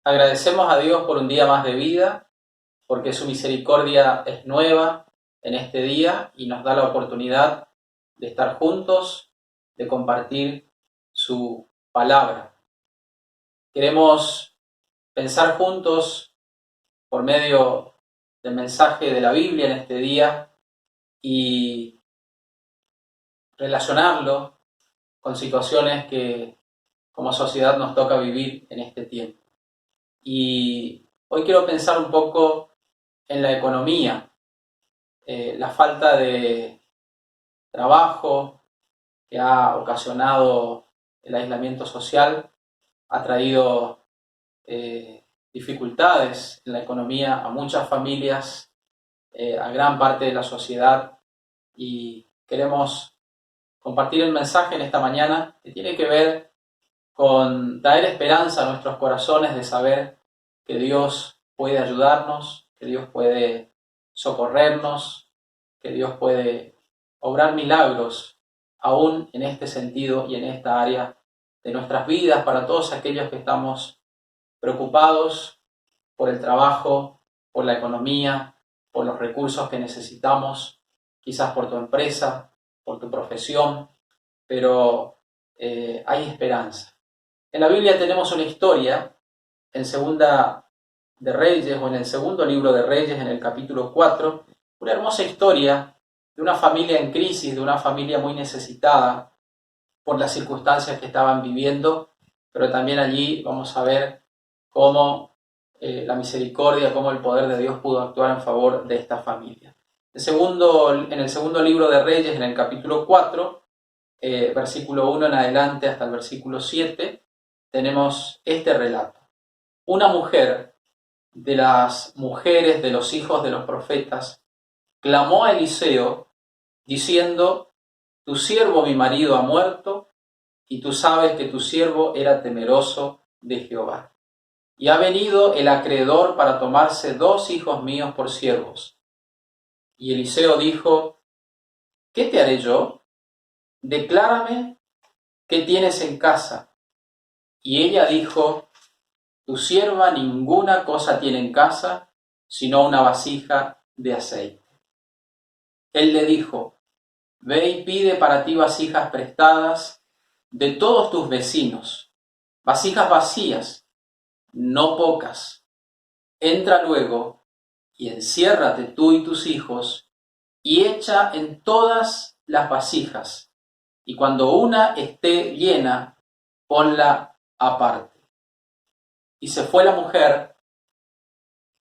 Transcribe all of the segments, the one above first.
Agradecemos a Dios por un día más de vida, porque su misericordia es nueva en este día y nos da la oportunidad de estar juntos, de compartir su palabra. Queremos pensar juntos por medio del mensaje de la Biblia en este día y relacionarlo con situaciones que como sociedad nos toca vivir en este tiempo. Y hoy quiero pensar un poco en la economía, la falta de trabajo que ha ocasionado el aislamiento social, ha traído dificultades en la economía a muchas familias, a gran parte de la sociedad, y queremos compartir el mensaje en esta mañana que tiene que ver con traer esperanza a nuestros corazones de saber que Dios puede ayudarnos, que Dios puede socorrernos, que Dios puede obrar milagros aún en este sentido y en esta área de nuestras vidas para todos aquellos que estamos preocupados por el trabajo, por la economía, por los recursos que necesitamos, quizás por tu empresa, por tu profesión, pero hay esperanza. En la Biblia tenemos una historia, en Segunda de Reyes, o en el segundo libro de Reyes, en el capítulo 4, una hermosa historia de una familia en crisis, de una familia muy necesitada por las circunstancias que estaban viviendo, pero también allí vamos a ver cómo la misericordia, cómo el poder de Dios pudo actuar en favor de esta familia. En el segundo libro de Reyes, en el capítulo 4, versículo 1 en adelante hasta el versículo 7, tenemos este relato. Una mujer de las mujeres de los hijos de los profetas clamó a Eliseo diciendo: tu siervo mi marido ha muerto, y tú sabes que tu siervo era temeroso de Jehová. Y ha venido el acreedor para tomarse 2 hijos míos por siervos. Y Eliseo dijo: ¿qué te haré yo? Declárame qué tienes en casa. Y ella dijo: tu sierva ninguna cosa tiene en casa, sino una vasija de aceite. Él le dijo: ve y pide para ti vasijas prestadas de todos tus vecinos, vasijas vacías, no pocas. Entra luego y enciérrate tú y tus hijos, y echa en todas las vasijas, y cuando una esté llena, ponla aparte. Y se fue la mujer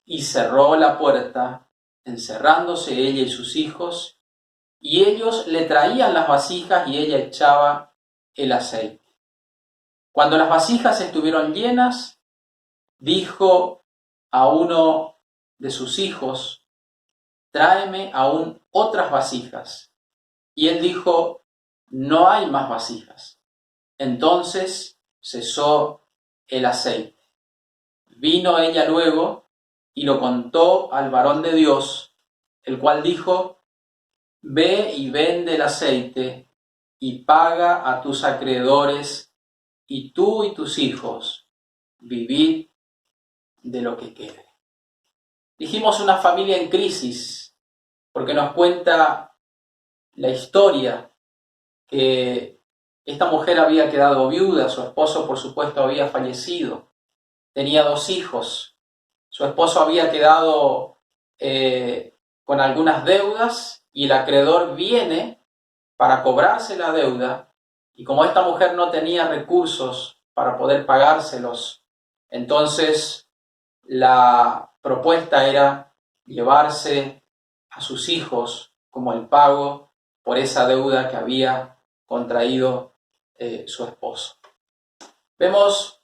y cerró la puerta, encerrándose ella y sus hijos, y ellos le traían las vasijas y ella echaba el aceite. Cuando las vasijas estuvieron llenas, dijo a uno de sus hijos: tráeme aún otras vasijas. Y él dijo: no hay más vasijas. Entonces cesó el aceite. Vino ella luego y lo contó al varón de Dios, el cual dijo: ve y vende el aceite y paga a tus acreedores, y tú y tus hijos vivid de lo que quede. Dijimos una familia en crisis porque nos cuenta la historia que esta mujer había quedado viuda, su esposo por supuesto había fallecido, tenía 2 hijos, su esposo había quedado con algunas deudas y el acreedor viene para cobrarse la deuda, y como esta mujer no tenía recursos para poder pagárselos, entonces la propuesta era llevarse a sus hijos como el pago por esa deuda que había contraído su esposo. Vemos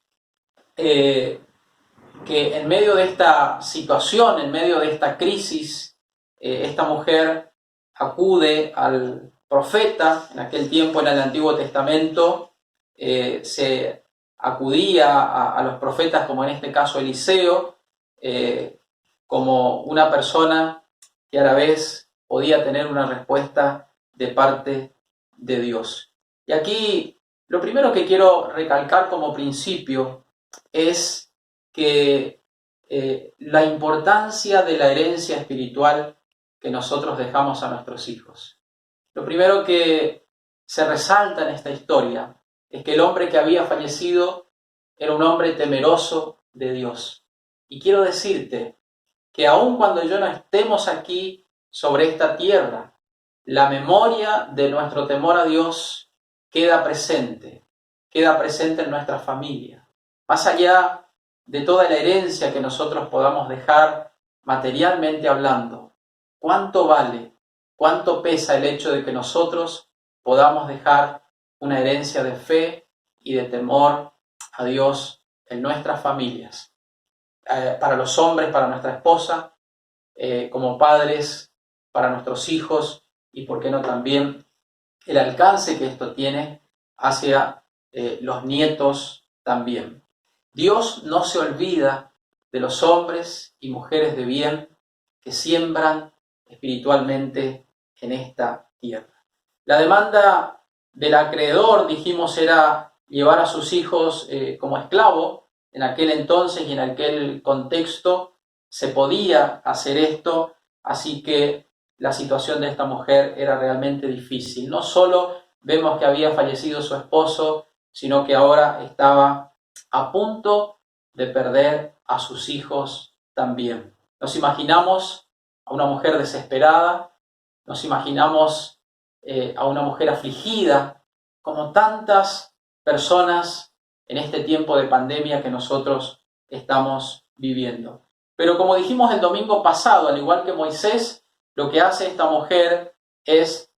que en medio de esta situación, en medio de esta crisis, esta mujer acude al profeta. En aquel tiempo, en el Antiguo Testamento, se acudía a los profetas, como en este caso Eliseo, como una persona que a la vez podía tener una respuesta de parte de Dios. Y aquí lo primero que quiero recalcar como principio es que la importancia de la herencia espiritual que nosotros dejamos a nuestros hijos. Lo primero que se resalta en esta historia es que el hombre que había fallecido era un hombre temeroso de Dios. Y quiero decirte que aun cuando yo no estemos aquí sobre esta tierra, la memoria de nuestro temor a Dios queda presente en nuestra familia. Más allá de toda la herencia que nosotros podamos dejar materialmente hablando, ¿cuánto vale, cuánto pesa el hecho de que nosotros podamos dejar una herencia de fe y de temor a Dios en nuestras familias? Para los hombres, para nuestra esposa, como padres, para nuestros hijos y, por qué no, también el alcance que esto tiene hacia los nietos también. Dios no se olvida de los hombres y mujeres de bien que siembran espiritualmente en esta tierra. La demanda del acreedor, dijimos, era llevar a sus hijos como esclavo. En aquel entonces y en aquel contexto se podía hacer esto, así que la situación de esta mujer era realmente difícil. No solo vemos que había fallecido su esposo, sino que ahora estaba a punto de perder a sus hijos también. Nos imaginamos a una mujer desesperada, nos imaginamos a una mujer afligida, como tantas personas en este tiempo de pandemia que nosotros estamos viviendo. Pero como dijimos el domingo pasado, al igual que Moisés, lo que hace esta mujer es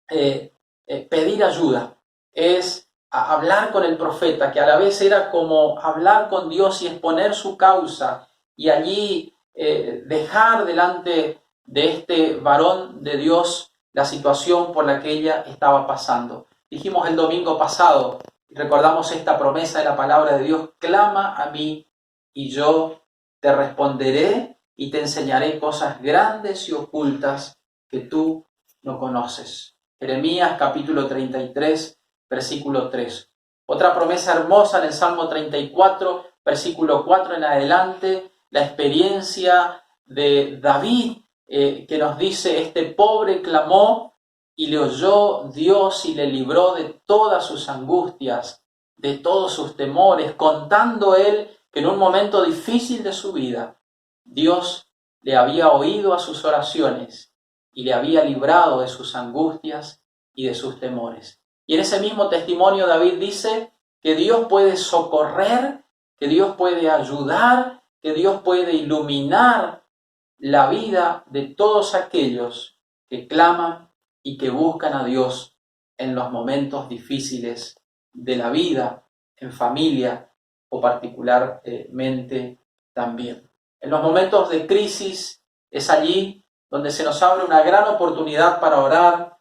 pedir ayuda, es hablar con el profeta, que a la vez era como hablar con Dios y exponer su causa, y allí dejar delante de este varón de Dios la situación por la que ella estaba pasando. Dijimos el domingo pasado, recordamos esta promesa de la palabra de Dios: clama a mí y yo te responderé y te enseñaré cosas grandes y ocultas que tú no conoces. Jeremías capítulo 33, versículo 3. Otra promesa hermosa en el Salmo 34, versículo 4 en adelante, la experiencia de David, que nos dice: este pobre clamó y le oyó Dios y le libró de todas sus angustias, de todos sus temores, contando él que en un momento difícil de su vida, Dios le había oído a sus oraciones y le había librado de sus angustias y de sus temores. Y en ese mismo testimonio David dice que Dios puede socorrer, que Dios puede ayudar, que Dios puede iluminar la vida de todos aquellos que claman y que buscan a Dios en los momentos difíciles de la vida, en familia o particularmente también. En los momentos de crisis es allí donde se nos abre una gran oportunidad para orar,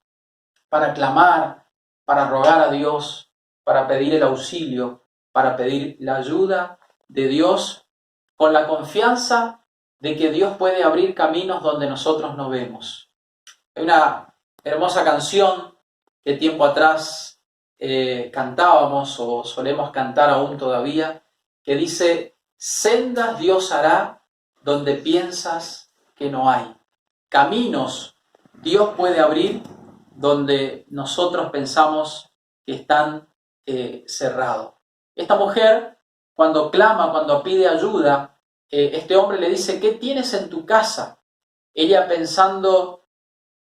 para clamar, para rogar a Dios, para pedir el auxilio, para pedir la ayuda de Dios, con la confianza de que Dios puede abrir caminos donde nosotros no vemos. Hay una hermosa canción que tiempo atrás cantábamos o solemos cantar aún todavía, que dice: sendas Dios hará donde piensas que no hay. Caminos Dios puede abrir donde nosotros pensamos que están cerrados. Esta mujer, cuando clama, cuando pide ayuda, este hombre le dice: ¿qué tienes en tu casa? Ella, pensando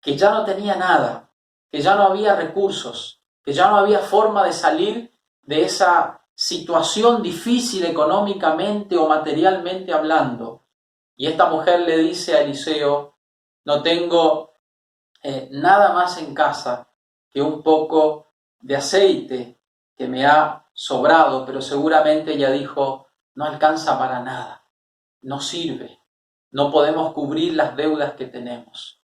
que ya no tenía nada, que ya no había recursos, que ya no había forma de salir de esa situación difícil económicamente o materialmente hablando. Y esta mujer le dice a Eliseo: no tengo nada más en casa que un poco de aceite que me ha sobrado, pero seguramente ella dijo: no alcanza para nada, no sirve, no podemos cubrir las deudas que tenemos.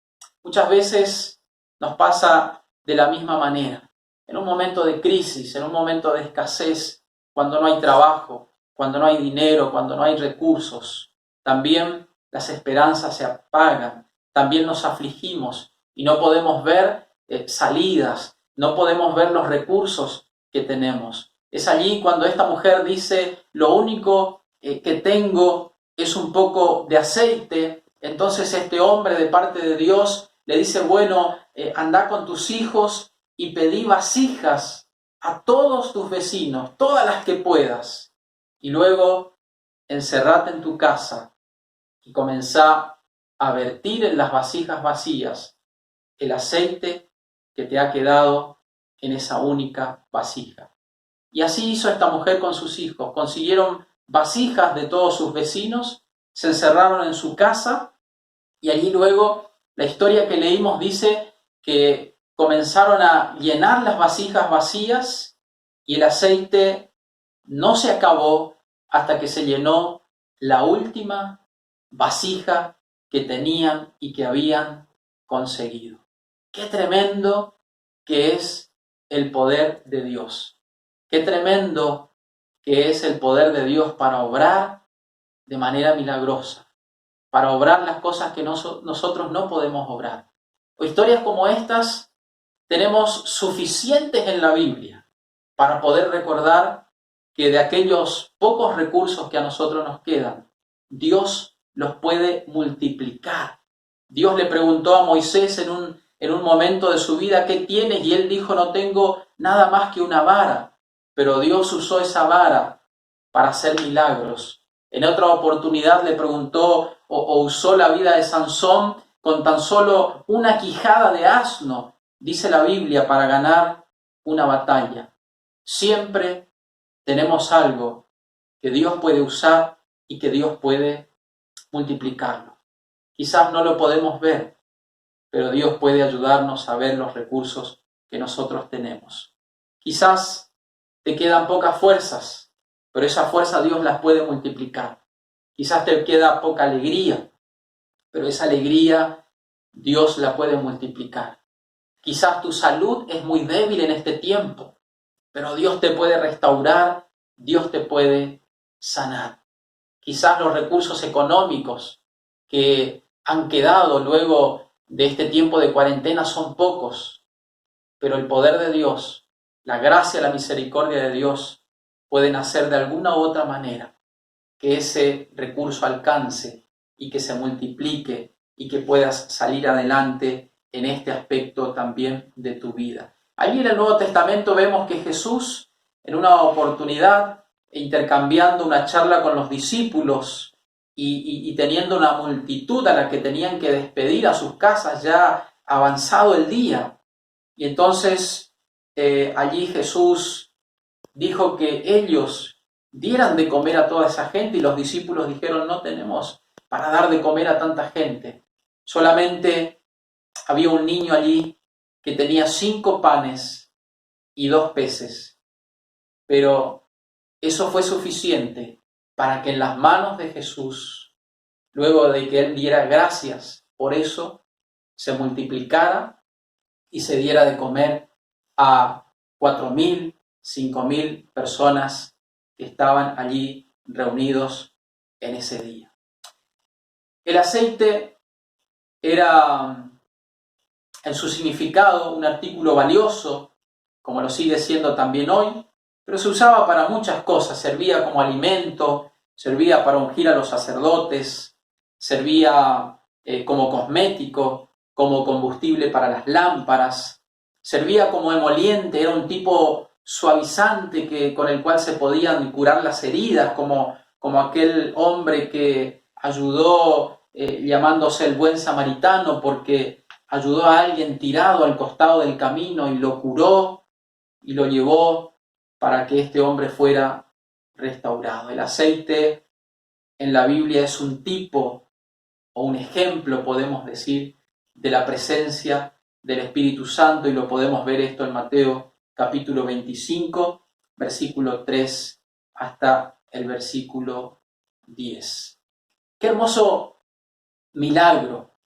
Muchas veces nos pasa de la misma manera, en un momento de crisis, en un momento de escasez, cuando no hay trabajo, cuando no hay dinero, cuando no hay recursos, también las esperanzas se apagan, también nos afligimos y no podemos ver salidas, no podemos ver los recursos que tenemos. Es allí cuando esta mujer dice, lo único que tengo es un poco de aceite. Entonces este hombre de parte de Dios le dice, bueno, anda con tus hijos y pedí vasijas a todos tus vecinos, todas las que puedas. Y luego encerrate en tu casa y comenzá a vertir en las vasijas vacías el aceite que te ha quedado en esa única vasija. Y así hizo esta mujer con sus hijos. Consiguieron vasijas de todos sus vecinos, se encerraron en su casa y allí luego la historia que leímos dice que comenzaron a llenar las vasijas vacías y el aceite no se acabó hasta que se llenó la última vasija que tenían y que habían conseguido. Qué tremendo que es el poder de Dios. Qué tremendo que es el poder de Dios para obrar de manera milagrosa, para obrar las cosas que nosotros no podemos obrar. O historias como estas tenemos suficientes en la Biblia para poder recordar que de aquellos pocos recursos que a nosotros nos quedan, Dios los puede multiplicar. Dios le preguntó a Moisés en un momento de su vida, ¿qué tienes? Y él dijo, no tengo nada más que una vara. Pero Dios usó esa vara para hacer milagros. En otra oportunidad le preguntó o usó la vida de Sansón con tan solo una quijada de asno, dice la Biblia, para ganar una batalla. Siempre tenemos algo que Dios puede usar y que Dios puede multiplicarlo. Quizás no lo podemos ver, pero Dios puede ayudarnos a ver los recursos que nosotros tenemos. Quizás te quedan pocas fuerzas, pero esa fuerza Dios las puede multiplicar. Quizás te queda poca alegría, pero esa alegría Dios la puede multiplicar. Quizás tu salud es muy débil en este tiempo, pero Dios te puede restaurar, Dios te puede sanar. Quizás los recursos económicos que han quedado luego de este tiempo de cuarentena son pocos, pero el poder de Dios, la gracia, la misericordia de Dios pueden hacer de alguna u otra manera que ese recurso alcance y que se multiplique y que puedas salir adelante en este aspecto también de tu vida. Allí en el Nuevo Testamento vemos que Jesús, en una oportunidad, intercambiando una charla con los discípulos y teniendo una multitud a la que tenían que despedir a sus casas ya avanzado el día. Y entonces allí Jesús dijo que ellos dieran de comer a toda esa gente y los discípulos dijeron, no tenemos para dar de comer a tanta gente. Solamente había un niño allí que tenía 5 panes y 2 peces. Pero eso fue suficiente para que en las manos de Jesús, luego de que Él diera gracias por eso, se multiplicara y se diera de comer a 4.000, 5.000 personas que estaban allí reunidos en ese día. El aceite era, en su significado, un artículo valioso, como lo sigue siendo también hoy, pero se usaba para muchas cosas. Servía como alimento, servía para ungir a los sacerdotes, servía como cosmético, como combustible para las lámparas, servía como emoliente, era un tipo suavizante con el cual se podían curar las heridas, como aquel hombre que ayudó llamándose el buen samaritano porque ayudó a alguien tirado al costado del camino y lo curó y lo llevó para que este hombre fuera restaurado. El aceite en la Biblia es un tipo o un ejemplo, podemos decir, de la presencia del Espíritu Santo, y lo podemos ver esto en Mateo capítulo 25, versículo 3 hasta el versículo 10. Qué hermoso milagro,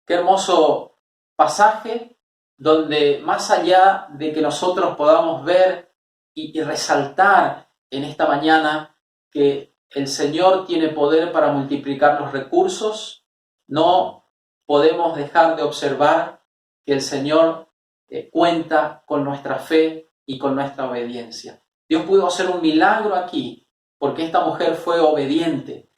qué hermoso pasaje donde más allá de que nosotros podamos ver y resaltar en esta mañana que el Señor tiene poder para multiplicar los recursos, no podemos dejar de observar que el Señor cuenta con nuestra fe y con nuestra obediencia. Dios pudo hacer un milagro aquí porque esta mujer fue obediente.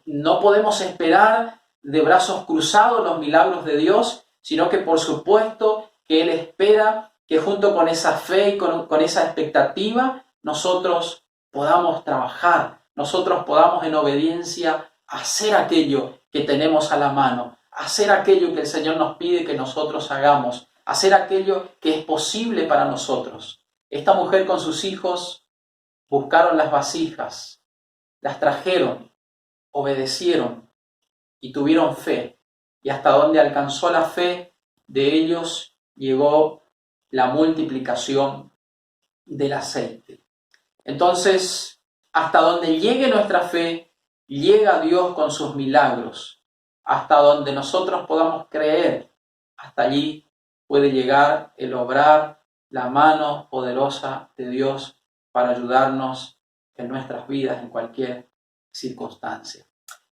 No podemos esperar de brazos cruzados los milagros de Dios, sino que por supuesto que Él espera que junto con esa fe y con esa expectativa nosotros podamos trabajar, nosotros podamos en obediencia hacer aquello que tenemos a la mano, hacer aquello que el Señor nos pide que nosotros hagamos, hacer aquello que es posible para nosotros. Esta mujer con sus hijos buscaron las vasijas, las trajeron, obedecieron y tuvieron fe. Y hasta donde alcanzó la fe de ellos llegó la multiplicación del aceite. Entonces, hasta donde llegue nuestra fe, llega Dios con sus milagros. Hasta donde nosotros podamos creer, hasta allí puede llegar el obrar, la mano poderosa de Dios para ayudarnos en nuestras vidas en cualquier circunstancia.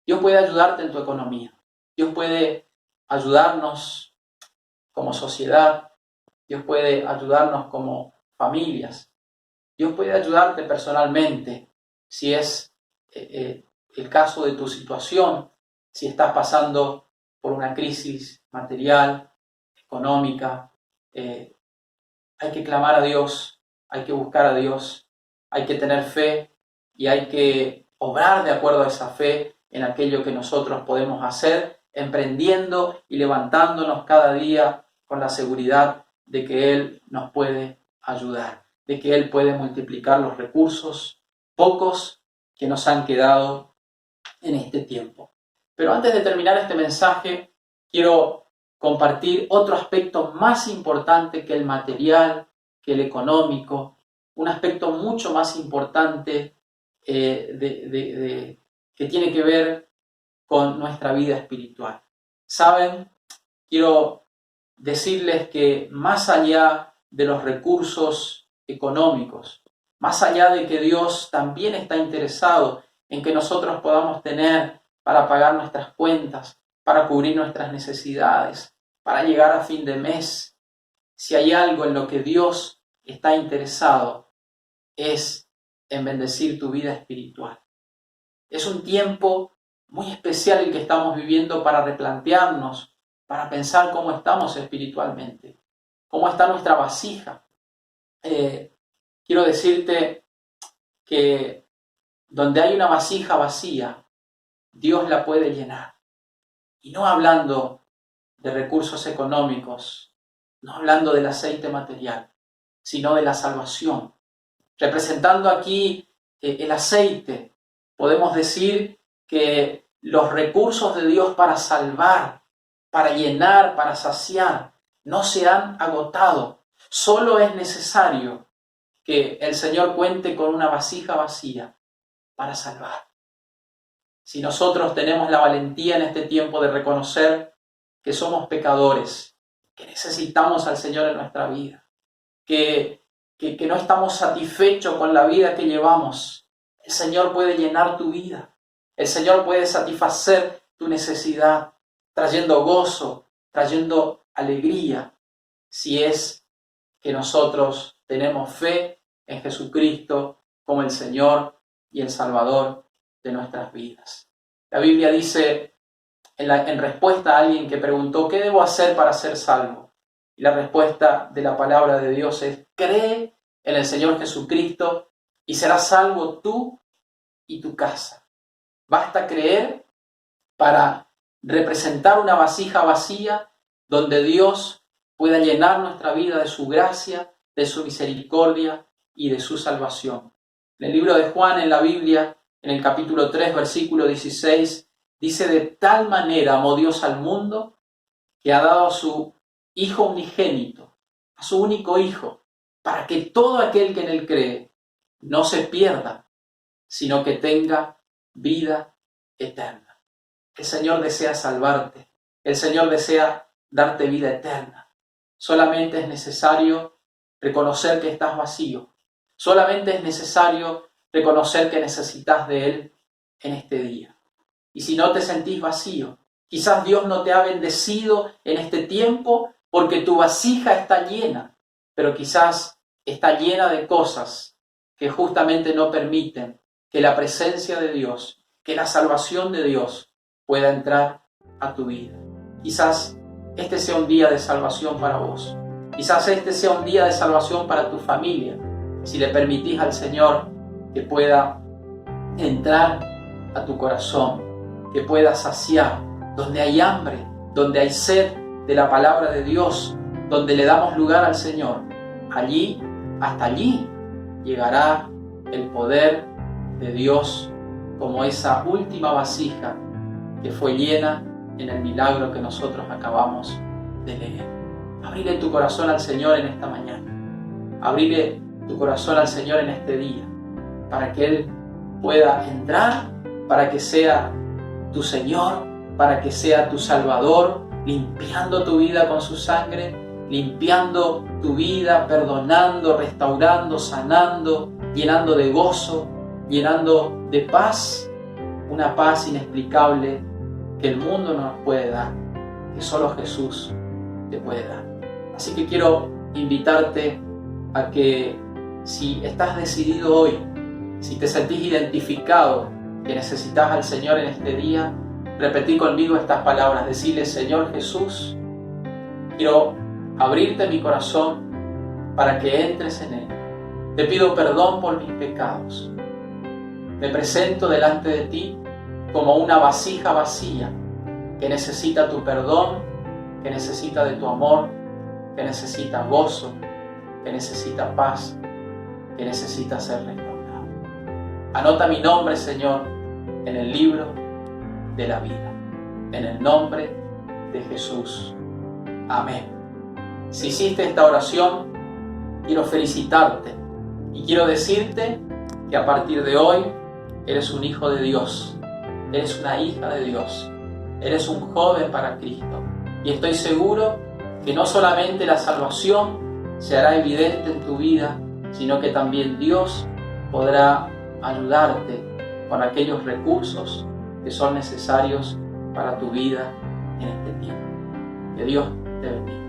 Dios puede ayudarte en tu economía. Dios puede ayudarnos como sociedad. Dios puede ayudarnos como familias. Dios puede ayudarte personalmente si es el caso de tu situación, si estás pasando por una crisis material, económica. Hay que clamar a Dios, hay que buscar a Dios, hay que tener fe y hay que obrar de acuerdo a esa fe en aquello que nosotros podemos hacer, emprendiendo y levantándonos cada día con la seguridad de que Él nos puede ayudar, de que Él puede multiplicar los recursos pocos que nos han quedado en este tiempo. Pero antes de terminar este mensaje, quiero compartir otro aspecto más importante que el material, que el económico, un aspecto mucho más importante que tiene que ver con nuestra vida espiritual. ¿Saben? Quiero decirles que más allá de los recursos económicos, más allá de que Dios también está interesado en que nosotros podamos tener para pagar nuestras cuentas, para cubrir nuestras necesidades, para llegar a fin de mes, si hay algo en lo que Dios está interesado, es en bendecir tu vida espiritual. Es un tiempo muy especial el que estamos viviendo para replantearnos, para pensar cómo estamos espiritualmente, cómo está nuestra vasija. Quiero decirte que donde hay una vasija vacía, Dios la puede llenar. Y no hablando de recursos económicos, no hablando del aceite material, sino de la salvación. Representando aquí el aceite, podemos decir que los recursos de Dios para salvar, para llenar, para saciar, no se han agotado. Solo es necesario que el Señor cuente con una vasija vacía para salvar. Si nosotros tenemos la valentía en este tiempo de reconocer que somos pecadores, que necesitamos al Señor en nuestra vida, que no estamos satisfechos con la vida que llevamos, el Señor puede llenar tu vida. El Señor puede satisfacer tu necesidad, trayendo gozo, trayendo alegría, si es que nosotros tenemos fe en Jesucristo como el Señor y el Salvador de nuestras vidas. La Biblia dice, en respuesta a alguien que preguntó, ¿qué debo hacer para ser salvo? Y la respuesta de la palabra de Dios es, cree en el Señor Jesucristo y serás salvo tú y tu casa. Basta creer para representar una vasija vacía donde Dios pueda llenar nuestra vida de su gracia, de su misericordia y de su salvación. En el libro de Juan, en la Biblia, en el capítulo 3, versículo 16, dice, de tal manera amó Dios al mundo que ha dado a su Hijo unigénito, a su único Hijo, para que todo aquel que en él cree no se pierda, sino que tenga vida eterna. El Señor desea salvarte. El Señor desea darte vida eterna. Solamente es necesario reconocer que estás vacío. Solamente es necesario reconocer que necesitas de Él en este día. Y si no te sentís vacío, quizás Dios no te ha bendecido en este tiempo porque tu vasija está llena, pero quizás está llena de cosas que justamente no permiten que la presencia de Dios, que la salvación de Dios pueda entrar a tu vida. Quizás este sea un día de salvación para vos. Quizás este sea un día de salvación para tu familia. Si le permitís al Señor que pueda entrar a tu corazón, que pueda saciar donde hay hambre, donde hay sed de la palabra de Dios, donde le damos lugar al Señor, allí, hasta allí, llegará el poder de Dios como esa última vasija que fue llena en el milagro que nosotros acabamos de leer. Abrile tu corazón al Señor en esta mañana. Abrile tu corazón al Señor en este día, para que Él pueda entrar, para que sea tu Señor, para que sea tu Salvador, limpiando tu vida con su sangre, limpiando tu vida, perdonando, restaurando, sanando, llenando de gozo, llenando de paz, una paz inexplicable que el mundo no nos puede dar, que solo Jesús te puede dar. Así que quiero invitarte a que si estás decidido hoy, si te sentís identificado que necesitas al Señor en este día, repetí conmigo estas palabras, decirle: Señor Jesús, quiero abrirte mi corazón para que entres en él. Te pido perdón por mis pecados. Me presento delante de ti como una vasija vacía que necesita tu perdón, que necesita de tu amor, que necesita gozo, que necesita paz, que necesita ser restaurado. Anota mi nombre, Señor, en el libro de la vida. En el nombre de Jesús. Amén. Si hiciste esta oración, quiero felicitarte y quiero decirte que a partir de hoy eres un hijo de Dios, eres una hija de Dios, eres un joven para Cristo. Y estoy seguro que no solamente la salvación se hará evidente en tu vida, sino que también Dios podrá ayudarte con aquellos recursos que son necesarios para tu vida en este tiempo. Que Dios te bendiga.